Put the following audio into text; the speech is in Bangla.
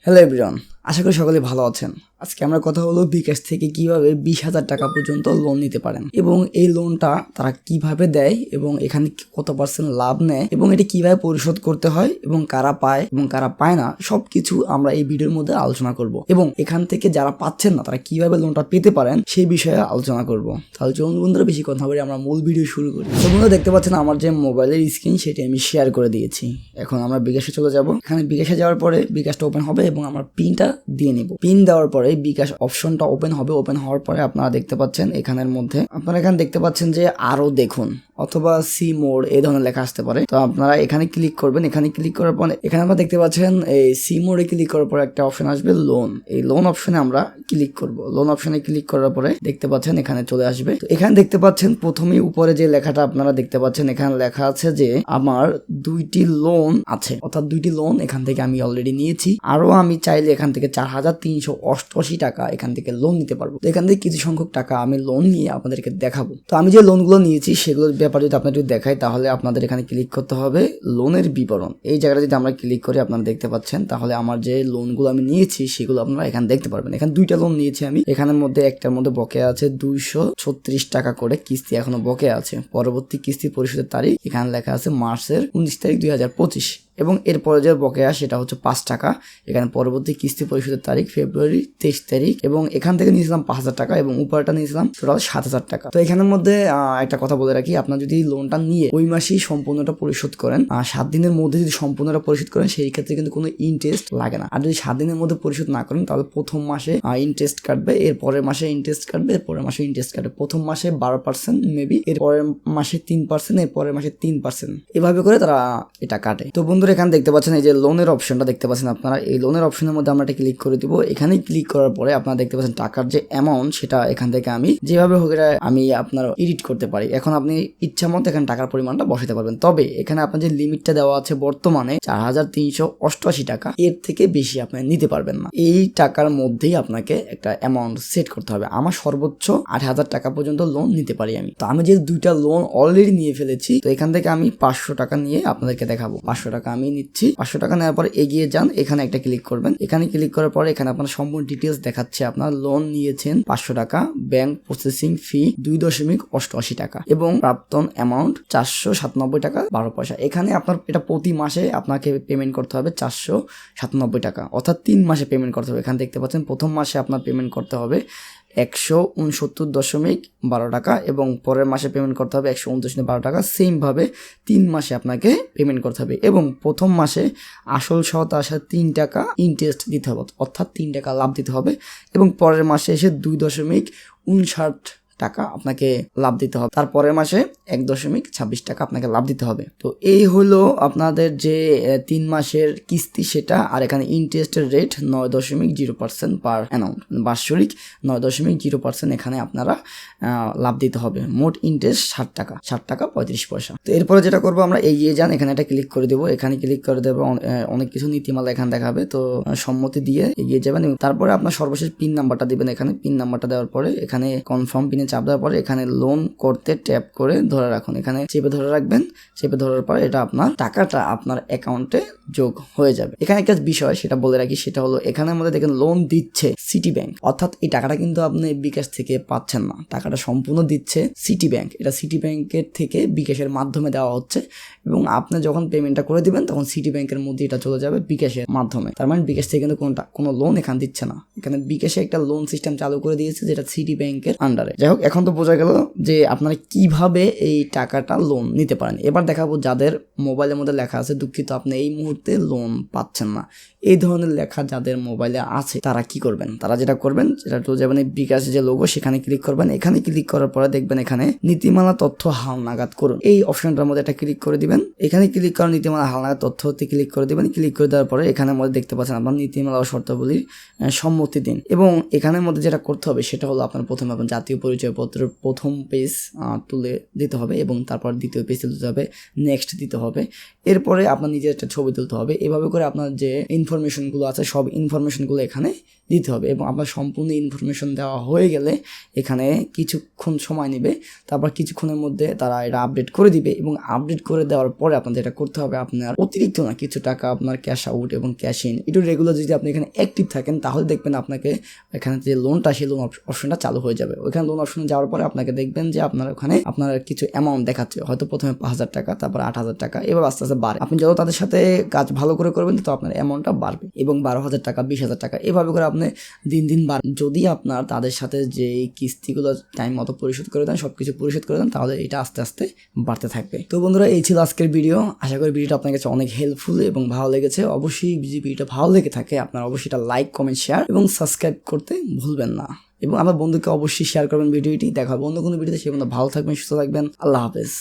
হ্যালো এভরিওয়ান, আশা করি সকলে ভালো আছেন। আজকে আমরা কথা হলো বিকাশ থেকে কিভাবে 20,000 টাকা পর্যন্ত লোন নিতে পারেন এবং এই লোনটা তারা কিভাবে দেয় এবং এখানে কত পার্সেন্ট লাভ নেয় এবং এটা কিভাবে পরিশোধ করতে হয় এবং কারা পায় এবং কারা পায় না সবকিছু আমরা এই ভিডিওর মধ্যে আলোচনা করব এবং এখান থেকে যারা পাচ্ছেন না তারা কিভাবে লোনটা পেতে পারেন সেই বিষয়ে আলোচনা করব। তাহলে চলুন বন্ধুরা, বেশি কথা বলে আমরা মূল ভিডিও শুরু করি। তো বন্ধুরা দেখতে পাচ্ছেন আমার যে মোবাইলের স্ক্রিন সেটি আমি শেয়ার করে দিয়েছি। এখন আমরা বিকাশে চলে যাব। এখানে বিকাশে যাওয়ার পরে বিকাশটা ওপেন হবে এবং আমরা পিনটা দিয়ে নিব। পিন দেওয়ার পরে বিকাশ অপশনটা ওপেন হবে। ওপেন হওয়ার পরে আপনারা দেখতে পাচ্ছেন এখানের মধ্যে আপনারা এখানে দেখতে পাচ্ছেন যে আরো দেখুন অথবা সি মোড এই ধরনের লেখা আসতে পারে। তো আপনারা এখানে ক্লিক করবেন। এখানে ক্লিক করার পরে এখানে আমরা দেখতে পাচ্ছেন এই সি মোডে ক্লিক করার পরে একটা অপশন আসবে লোন। এই লোন অপশনে আমরা ক্লিক করব। লোন অপশনে ক্লিক করার পরে দেখতে পাচ্ছেন এখানে চলে আসবে। তো এখানে দেখতে পাচ্ছেন প্রথমেই উপরে যে লেখাটা আপনারা দেখতে পাচ্ছেন এখানে লেখা আছে যে আমার 2টি লোন আছে, অর্থাৎ 2টি লোন এখান থেকে আমি অলরেডি নিয়েছি। আরো আমি চাইলে এখান থেকে 4,388 টাকা এখান থেকে লোন নিতে পারবো। তো এখান থেকে কিছু সংখ্যক টাকা আমি লোন নিয়ে আপনাদেরকে দেখাবো। তো আমি যে লোনগুলো নিয়েছি সেগুলোর ব্যাপারে যদি আপনাদের দেখাই তাহলে আপনাদের এখানে ক্লিক করতে হবে লোনের বিবরণ। এই জায়গাটা যদি আমরা ক্লিক করি আপনারা দেখতে পাচ্ছেন তাহলে আমার যে লোনগুলো আমি নিয়েছি সেগুলো আপনারা এখানে দেখতে পারবেন। এখানে 2টা লোন নিয়েছি আমি। এখানের মধ্যে একটার মধ্যে বকেয়া আছে 236 টাকা করে কিস্তি এখনো বকেয়া আছে। পরবর্তী কিস্তি পরিশোধের তারিখ এখানে লেখা আছে মার্চের 19 তারিখ 2025 এবং এরপরে যে বকেয়া সেটা হচ্ছে 5 টাকা। এখানে পরবর্তী কিস্তি পরিশোধের তারিখ ফেব্রুয়ারি 23 তারিখ এবং এখান থেকে নিয়েছিলাম 5,000 টাকা এবং উপরটা নিয়েছিলাম টোটাল 7,000 টাকা। তো এখানের মধ্যে একটা কথা বলে রাখি, আপনার যদি লোনটা নিয়ে ওই মাসেই সম্পূর্ণটা পরিশোধ করেন, 7 দিনের মধ্যে যদি সম্পূর্ণটা পরিশোধ করেন সেই ক্ষেত্রে কিন্তু কোনো ইন্টারেস্ট লাগে না। আর যদি 7 দিনের মধ্যে পরিশোধ না করেন তাহলে প্রথম মাসে ইন্টারেস্ট কাটবে, এর পরের মাসে ইন্টারেস্ট কাটবে, এর পরের মাসে ইন্টারেস্ট কাটবে। প্রথম মাসে 12% মেবি, এর পরের মাসে 3%, এর পরের মাসে 3%, এভাবে করে তারা এটা কাটে। তো বন্ধুরা এখানে দেখতে পাচ্ছেন এই যে লোনের অপশনটা দেখতে পাচ্ছেন আপনারা। এই লোনের অপশনের মধ্যে আমরা এটা ক্লিক করে দিব। এখানে ক্লিক করার পরে আপনারা দেখতে পাচ্ছেন টাকার যে অ্যামাউন্ট সেটা এখান থেকে আমি যেভাবে হোক এটা আমি আপনার এডিট করতে পারি। এখন আপনি ইচ্ছা মতো এখানে টাকার পরিমাণটা বসাতে পারবেন। তবে এখানে আপনার যে লিমিটটা দেওয়া আছে বর্তমানে 4,388 টাকা, এর থেকে বেশি আপনি নিতে পারবেন না। এই টাকার মধ্যেই আপনাকে একটা অ্যামাউন্ট সেট করতে হবে। আমার সর্বোচ্চ 8,000 টাকা পর্যন্ত লোন নিতে পারি আমি। তো আমি যে 2টা লোন অলরেডি নিয়ে ফেলেছি, তো এখান থেকে আমি 500 টাকা নিয়ে আপনাদেরকে দেখাবো। 500 টাকা আমি নিচ্ছি। 500 টাকা নেওয়ার পরে এগিয়ে যান, এখানে একটা ক্লিক করবেন। এখানে ক্লিক করার পরে এখানে আপনার সম্পূর্ণ ডিটেলস দেখাচ্ছে। আপনার লোন নিয়েছেন 500 টাকা, ব্যাংক প্রসেসিং ফি 2.88 টাকা এবং প্রাপ্তন অ্যামাউন্ট 497 টাকা 12 পয়সা। এখানে আপনার এটা প্রতি মাসে আপনাকে পেমেন্ট করতে হবে 497 টাকা, অর্থাৎ 3 মাসে পেমেন্ট করতে হবে। এখানে দেখতে পাচ্ছেন প্রথম মাসে আপনার পেমেন্ট করতে হবে 169.12 টাকা এবং পরের মাসে পেমেন্ট করতে হবে 129.12 টাকা। সেম ভাবে 3 মাসে আপনাকে পেমেন্ট করতে হবে এবং প্রথম মাসে আসল সহ তার সাথে 3 টাকা ইন্টারেস্ট দিতে হবে, অর্থাৎ 3 টাকা লাভ দিতে হবে এবং পরের মাসে এসে 2.59 টাকা আপনাকে লাভ দিতে হবে। তারপরের মাসে 1.26 টাকা আপনাকে লাভ দিতে হবে। তো এই হলো আপনাদের যে 3 মাসের কিস্তি সেটা। আর এখানে ইন্টারেস্টের রেট 9.0% পার অ্যানাউন্ট, বাৎসরিক 9.0% এখানে আপনারা লাভ দিতে হবে। মোট ইন্টারেস্ট 60 টাকা 35 পয়সা। তো এরপরে যেটা করবো আমরা এগিয়ে যান, এখানে একটা ক্লিক করে দেবো। এখানে ক্লিক করে দেবো, অনেক কিছু নীতিমালা এখানে দেখাবে। তো সম্মতি দিয়ে এগিয়ে যাবেন এবং তারপরে আপনার সর্বশেষ পিন নাম্বারটা দিবেন। এখানে পিন নাম্বারটা দেওয়ার পরে এখানে কনফার্ম পিনে চাপ দেওয়ার পরে এখানে লোন করতে ট্যাপ করে ধরে রাখুন। এখানে চেপে ধরে রাখবেন। চেপে ধরার পরে এটা আপনার টাকাটা আপনার অ্যাকাউন্টে যোগ হয়ে যাবে। এখানে একটা বিষয় সেটা বলে রাখি, সেটা হলো এখানে আমাদের দেখেন লোন দিচ্ছে সিটি ব্যাংক, অর্থাৎ এই টাকাটা কিন্তু আপনি বিকাশ থেকে পাচ্ছেন না। টাকাটা সম্পূর্ণ দিচ্ছে সিটি ব্যাংক। এটা সিটি ব্যাংকের থেকে বিকাশের মাধ্যমে দেওয়া হচ্ছে এবং আপনি যখন পেমেন্টটা করে দিবেন তখন সিটি ব্যাংকের মধ্যে এটা চলে যাবে বিকাশের মাধ্যমে। তার মানে বিকাশ থেকে কিন্তু কোনো লোন এখানে দিচ্ছে না। এখানে বিকাশে একটা লোন সিস্টেম চালু করে দিয়েছে যেটা সিটি ব্যাংকের আন্ডারে। যাই হোক, এখন তো বোঝা গেল যে আপনারা কিভাবে এই টাকাটা লোন নিতে পারেন। এবার দেখাবো যাদের মোবাইলের মধ্যে লেখা আছে দুঃখিত আপনি এই মুহূর্তে লোন পাচ্ছেন না, এই ধরনের লেখা যাদের মোবাইলে আছে তারা কি করবেন। তারা যেটা করবেন সেটা তো যাবেন বিকাশের যে লোগো সেখানে ক্লিক করবেন। এখানে ক্লিক করার পরে দেখবেন এখানে নীতিমালা তথ্য হালনাগাদ করুন, এই অপশনটার মধ্যে একটা ক্লিক করে দিবেন। এখানে ক্লিক করার নীতিমালা হালনাগাদ তথ্য হতে ক্লিক করে দিবেন। ক্লিক করে দেওয়ার পরে এখানের মধ্যে দেখতে পাচ্ছেন আপনার নীতিমালা ও শর্তাবলীর সম্মতি দিন এবং এখানের মধ্যে যেটা করতে হবে সেটা হলো আপনার প্রথমে আপনার জাতীয় পরিচয় পরিচয়পত্রের প্রথম পেজ তুলে দিতে হবে এবং তারপর দ্বিতীয় পেজ তুলতে হবে, নেক্সট দিতে হবে। এরপরে আপনার নিজের একটা ছবি তুলতে হবে। এভাবে করে আপনার যে ইনফরমেশনগুলো আছে সব ইনফরমেশনগুলো এখানে দিতে হবে এবং আপনার সম্পূর্ণ ইনফরমেশন দেওয়া হয়ে গেলে এখানে কিছুক্ষণ সময় নেবে, তারপর কিছুক্ষণের মধ্যে তারা এটা আপডেট করে দিবে এবং আপডেট করে দেওয়ার পরে আপনাদের এটা করতে হবে, আপনার অতিরিক্ত না কিছু টাকা আপনার ক্যাশ আউট এবং ক্যাশ ইন একটু রেগুলার যদি আপনি এখানে অ্যাক্টিভ থাকেন তাহলে দেখবেন আপনাকে এখানে যে লোনটা সেই লোন অপশনটা চালু হয়ে যাবে। ওইখানে লোন অপশনে যাওয়ার পরে আপনাকে দেখবেন যে আপনার ওখানে আপনার কিছু অ্যামাউন্ট দেখাচ্ছে, হয়তো প্রথমে 5,000 টাকা, তারপর 8,000 টাকা, এবার আস্তে আস্তে বাড়ে। আপনি যত তাদের সাথে কাজ ভালো করে করবেন তো আপনার অ্যামাউন্টটা বাড়বে এবং 12,000 টাকা, 20,000 টাকা এভাবে করে আপনি দিন দিন যদি আপনার তাদের সাথে যে কিস্তিগুলো টাইম মতো পরিশোধ করে দেন, সবকিছু পরিশোধ করে দেন, তাহলে এটা আস্তে আস্তে বাড়তে থাকবে। তো বন্ধুরা এই ছিল আজকের ভিডিও। আশা করি ভিডিওটা আপনার কাছে অনেক হেল্পফুল এবং ভালো লেগেছে। অবশ্যই যদি ভিডিওটা ভালো লেগে থাকে আপনার অবশ্যই এটা লাইক, কমেন্ট, শেয়ার এবং সাবস্ক্রাইব করতে ভুলবেন না এবং আমার বন্ধুকে অবশ্যই শেয়ার করবেন ভিডিওটি। দেখা হবে অন্য কোনো ভিডিওতে। সে বন্ধু ভালো থাকবেন, সুস্থ থাকবেন। আল্লাহ হাফেজ।